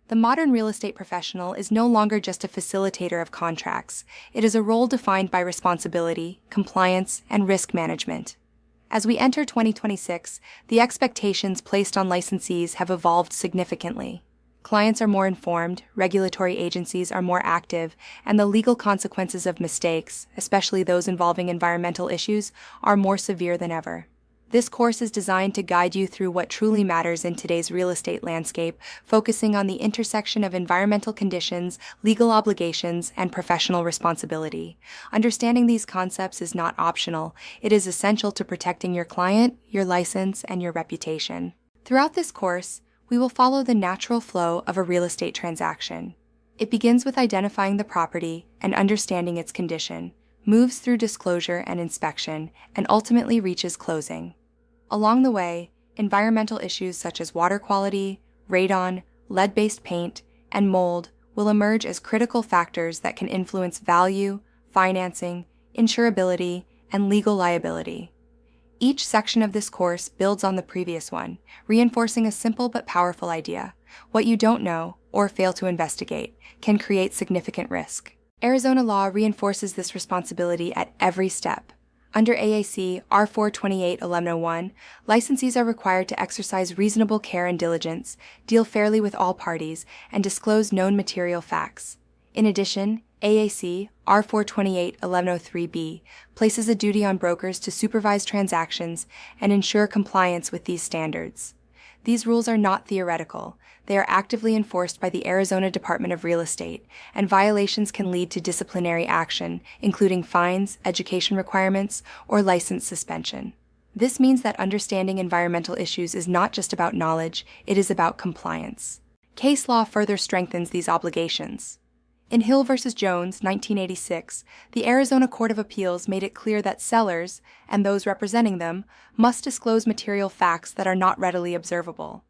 The modern real estate professional is no longer just a facilitator of contracts. It is a role defined by responsibility, compliance, and risk management. As we enter 2026, the expectations placed on licensees have evolved significantly. Clients are more informed, regulatory agencies are more active, and the legal consequences of mistakes, especially those involving environmental issues, are more severe than ever. This course is designed to guide you through what truly matters in today's real estate landscape, focusing on the intersection of environmental conditions, legal obligations, and professional responsibility. Understanding these concepts is not optional. It is essential to protecting your client, your license, and your reputation. Throughout this course, we will follow the natural flow of a real estate transaction. It begins with identifying the property and understanding its condition, moves through disclosure and inspection, and ultimately reaches closing. Along the way, environmental issues such as water quality, radon, lead-based paint, and mold will emerge as critical factors that can influence value, financing, insurability, and legal liability. Each section of this course builds on the previous one, reinforcing a simple but powerful idea. What you don't know, or fail to investigate, can create significant risk. Arizona law reinforces this responsibility at every step. Under AAC R428-1101, licensees are required to exercise reasonable care and diligence, deal fairly with all parties, and disclose known material facts. In addition, AAC R428-1103B places a duty on brokers to supervise transactions and ensure compliance with these standards. These rules are not theoretical. They are actively enforced by the Arizona Department of Real Estate, and violations can lead to disciplinary action, including fines, education requirements, or license suspension. This means that understanding environmental issues is not just about knowledge, it is about compliance. Case law further strengthens these obligations. In Hill v. Jones, 1986, the Arizona Court of Appeals made it clear that sellers, and those representing them, must disclose material facts that are not readily observable.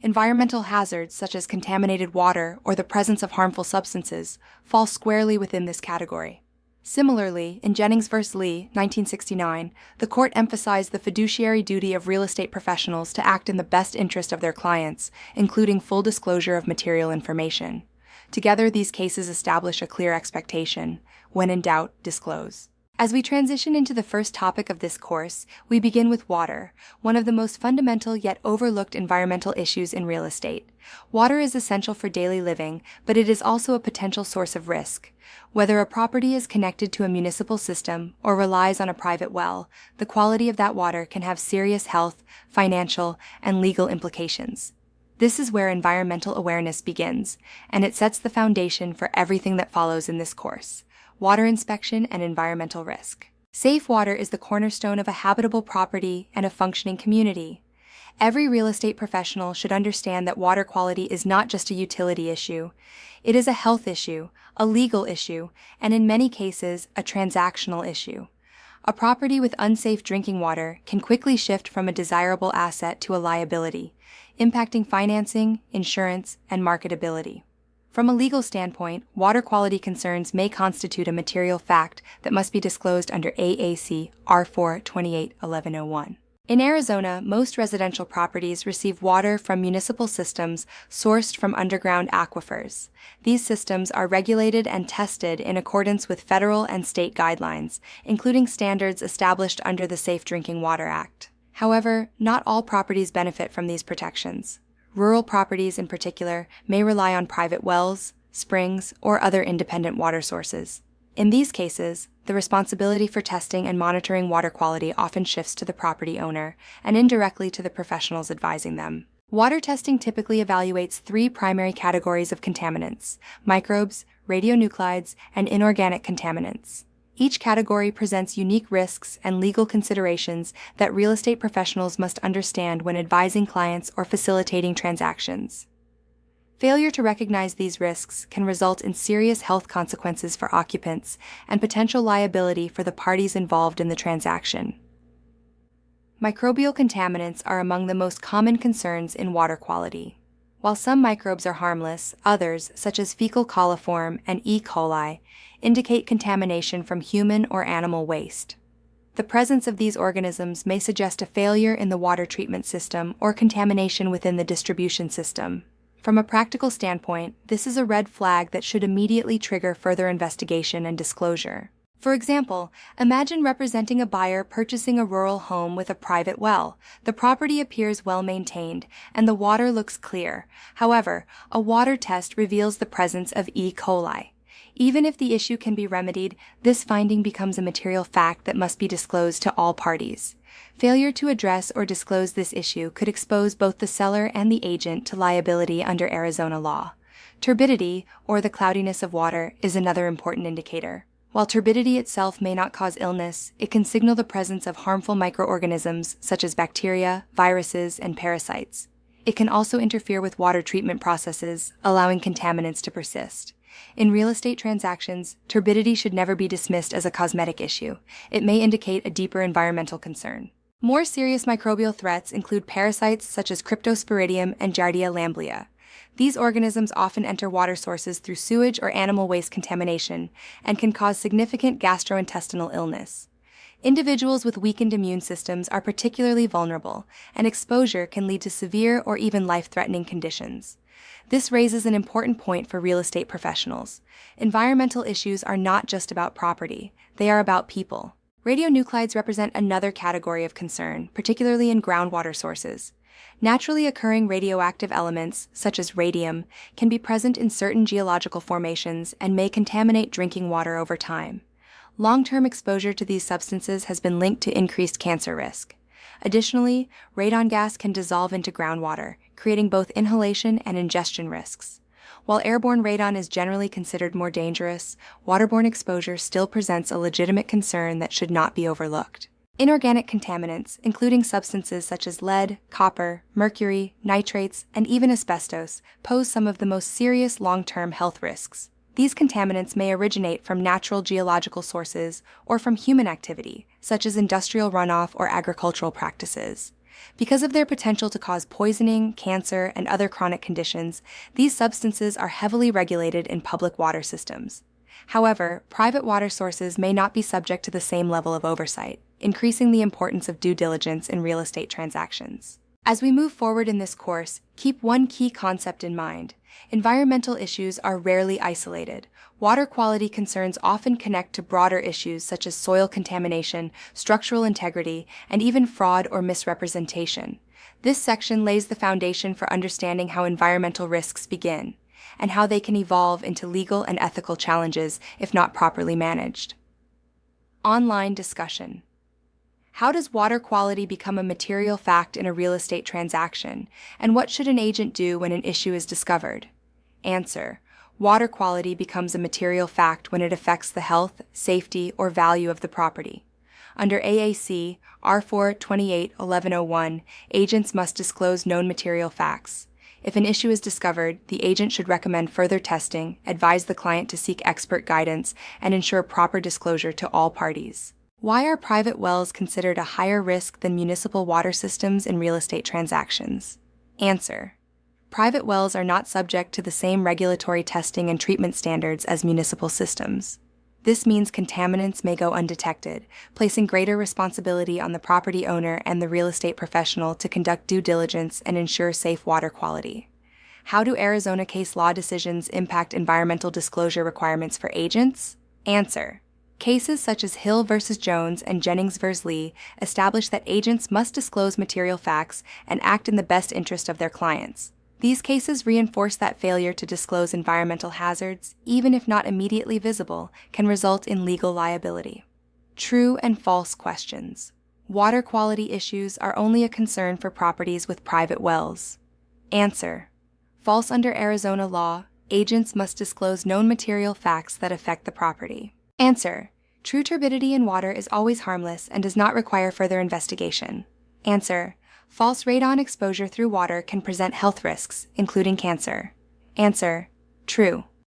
Environmental hazards such as contaminated water or the presence of harmful substances fall squarely within this category. Similarly, in Jennings v. Lee, 1969, the court emphasized the fiduciary duty of real estate professionals to act in the best interest of their clients, including full disclosure of material information. Together, these cases establish a clear expectation: when in doubt, disclose. As we transition into the first topic of this course, we begin with water, one of the most fundamental yet overlooked environmental issues in real estate. Water is essential for daily living, but it is also a potential source of risk. Whether a property is connected to a municipal system or relies on a private well, the quality of that water can have serious health, financial, and legal implications. This is where environmental awareness begins, and it sets the foundation for everything that follows in this course: water inspection and environmental risk. Safe water is the cornerstone of a habitable property and a functioning community. Every real estate professional should understand that water quality is not just a utility issue. It is a health issue, a legal issue, and in many cases, a transactional issue. A property with unsafe drinking water can quickly shift from a desirable asset to a liability, impacting financing, insurance, and marketability. From a legal standpoint, water quality concerns may constitute a material fact that must be disclosed under AAC R428-1101. In Arizona, most residential properties receive water from municipal systems sourced from underground aquifers. These systems are regulated and tested in accordance with federal and state guidelines, including standards established under the Safe Drinking Water Act. However, not all properties benefit from these protections. Rural properties, in particular, may rely on private wells, springs, or other independent water sources. In these cases, the responsibility for testing and monitoring water quality often shifts to the property owner and indirectly to the professionals advising them. Water testing typically evaluates three primary categories of contaminants: microbes, radionuclides, and inorganic contaminants. Each category presents unique risks and legal considerations that real estate professionals must understand when advising clients or facilitating transactions. Failure to recognize these risks can result in serious health consequences for occupants and potential liability for the parties involved in the transaction. Microbial contaminants are among the most common concerns in water quality. While some microbes are harmless, others, such as fecal coliform and E. coli, indicate contamination from human or animal waste. The presence of these organisms may suggest a failure in the water treatment system or contamination within the distribution system. From a practical standpoint, this is a red flag that should immediately trigger further investigation and disclosure. For example, imagine representing a buyer purchasing a rural home with a private well. The property appears well maintained, and the water looks clear. However, a water test reveals the presence of E. coli. Even if the issue can be remedied, this finding becomes a material fact that must be disclosed to all parties. Failure to address or disclose this issue could expose both the seller and the agent to liability under Arizona law. Turbidity, or the cloudiness of water, is another important indicator. While turbidity itself may not cause illness, it can signal the presence of harmful microorganisms such as bacteria, viruses, and parasites. It can also interfere with water treatment processes, allowing contaminants to persist. In real estate transactions, turbidity should never be dismissed as a cosmetic issue. It may indicate a deeper environmental concern. More serious microbial threats include parasites such as Cryptosporidium and Giardia lamblia. These organisms often enter water sources through sewage or animal waste contamination and can cause significant gastrointestinal illness. Individuals with weakened immune systems are particularly vulnerable, and exposure can lead to severe or even life-threatening conditions. This raises an important point for real estate professionals. Environmental issues are not just about property, they are about people. Radionuclides represent another category of concern, particularly in groundwater sources. Naturally occurring radioactive elements, such as radium, can be present in certain geological formations and may contaminate drinking water over time. Long-term exposure to these substances has been linked to increased cancer risk. Additionally, radon gas can dissolve into groundwater, creating both inhalation and ingestion risks. While airborne radon is generally considered more dangerous, waterborne exposure still presents a legitimate concern that should not be overlooked. Inorganic contaminants, including substances such as lead, copper, mercury, nitrates, and even asbestos, pose some of the most serious long-term health risks. These contaminants may originate from natural geological sources or from human activity, such as industrial runoff or agricultural practices. Because of their potential to cause poisoning, cancer, and other chronic conditions, these substances are heavily regulated in public water systems. However, private water sources may not be subject to the same level of oversight, increasing the importance of due diligence in real estate transactions. As we move forward in this course, keep one key concept in mind. Environmental issues are rarely isolated. Water quality concerns often connect to broader issues such as soil contamination, structural integrity, and even fraud or misrepresentation. This section lays the foundation for understanding how environmental risks begin, and how they can evolve into legal and ethical challenges if not properly managed. Online discussion. How does water quality become a material fact in a real estate transaction, and what should an agent do when an issue is discovered? Answer: water quality becomes a material fact when it affects the health, safety, or value of the property. Under AAC R428-1101, agents must disclose known material facts. If an issue is discovered, the agent should recommend further testing, advise the client to seek expert guidance, and ensure proper disclosure to all parties. Why are private wells considered a higher risk than municipal water systems in real estate transactions? Answer: private wells are not subject to the same regulatory testing and treatment standards as municipal systems. This means contaminants may go undetected, placing greater responsibility on the property owner and the real estate professional to conduct due diligence and ensure safe water quality. How do Arizona case law decisions impact environmental disclosure requirements for agents? Answer: cases such as Hill v. Jones and Jennings v. Lee establish that agents must disclose material facts and act in the best interest of their clients. These cases reinforce that failure to disclose environmental hazards, even if not immediately visible, can result in legal liability. True and false questions. Water quality issues are only a concern for properties with private wells. Answer: false under Arizona law, agents must disclose known material facts that affect the property. Answer: true turbidity in water is always harmless and does not require further investigation. Answer: false radon exposure through water can present health risks, including cancer. Answer: true.